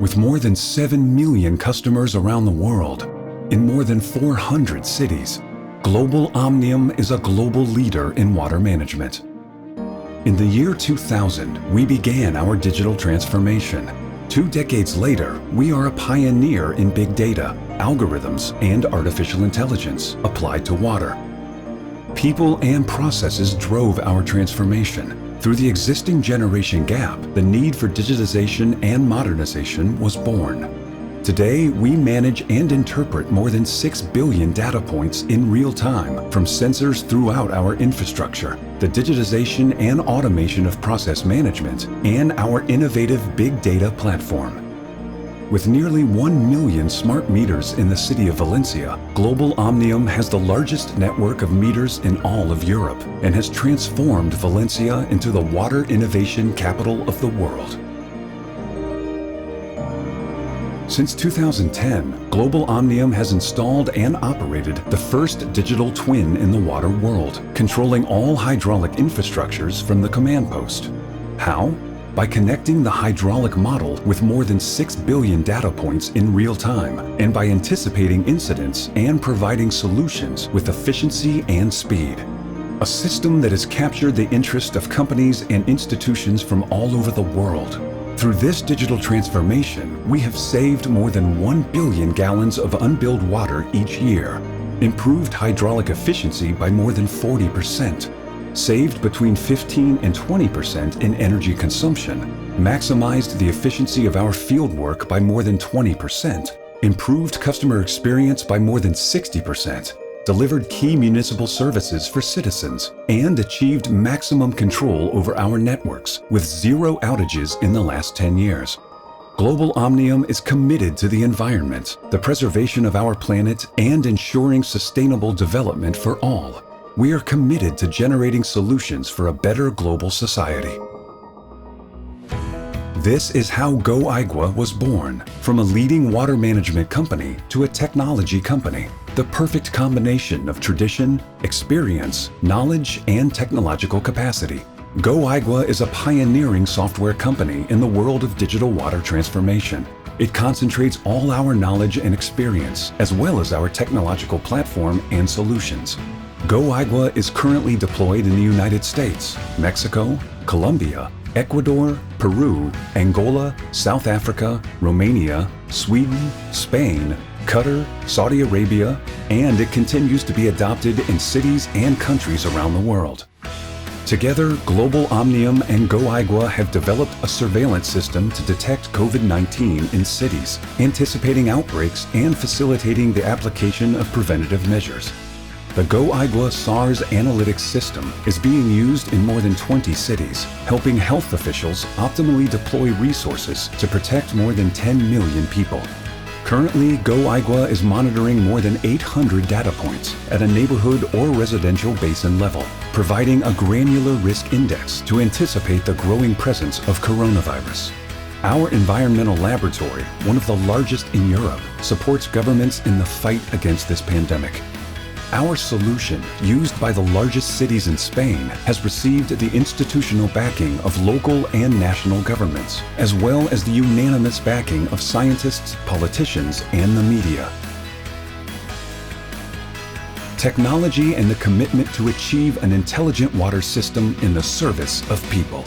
With more than 7 million customers around the world, in more than 400 cities, Global Omnium is a global leader in water management. In the year 2000, we began our digital transformation. 2 decades later, we are a pioneer in big data, algorithms, and artificial intelligence applied to water. People and processes drove our transformation. Through the existing generation gap, the need for digitization and modernization was born. Today, we manage and interpret more than 6 billion data points in real time from sensors throughout our infrastructure, the digitization and automation of process management, and our innovative big data platform. With nearly 1 million smart meters in the city of Valencia, Global Omnium has the largest network of meters in all of Europe and has transformed Valencia into the water innovation capital of the world. Since 2010, Global Omnium has installed and operated the first digital twin in the water world, controlling all hydraulic infrastructures from the command post. How? By connecting the hydraulic model with more than 6 billion data points in real time, and by anticipating incidents and providing solutions with efficiency and speed. A system that has captured the interest of companies and institutions from all over the world. Through this digital transformation, we have saved more than 1 billion gallons of unbilled water each year, improved hydraulic efficiency by more than 40%, saved between 15 and 20% in energy consumption, maximized the efficiency of our fieldwork by more than 20%, improved customer experience by more than 60%, delivered key municipal services for citizens, and achieved maximum control over our networks with 0 outages in the last 10 years. Global Omnium is committed to the environment, the preservation of our planet, and ensuring sustainable development for all. We are committed to generating solutions for a better global society. This is how GoAigua was born, from a leading water management company to a technology company. The perfect combination of tradition, experience, knowledge, and technological capacity. GoAigua is a pioneering software company in the world of digital water transformation. It concentrates all our knowledge and experience, as well as our technological platform and solutions. GoAigua is currently deployed in the United States, Mexico, Colombia, Ecuador, Peru, Angola, South Africa, Romania, Sweden, Spain, Qatar, Saudi Arabia, and it continues to be adopted in cities and countries around the world. Together, Global Omnium and GoAigua have developed a surveillance system to detect COVID-19 in cities, anticipating outbreaks and facilitating the application of preventative measures. The GoAigua SARS analytics system is being used in more than 20 cities, helping health officials optimally deploy resources to protect more than 10 million people. Currently, GoAigua is monitoring more than 800 data points at a neighborhood or residential basin level, providing a granular risk index to anticipate the growing presence of coronavirus. Our environmental laboratory, one of the largest in Europe, supports governments in the fight against this pandemic. Our solution, used by the largest cities in Spain, has received the institutional backing of local and national governments, as well as the unanimous backing of scientists, politicians, and the media. Technology and the commitment to achieve an intelligent water system in the service of people.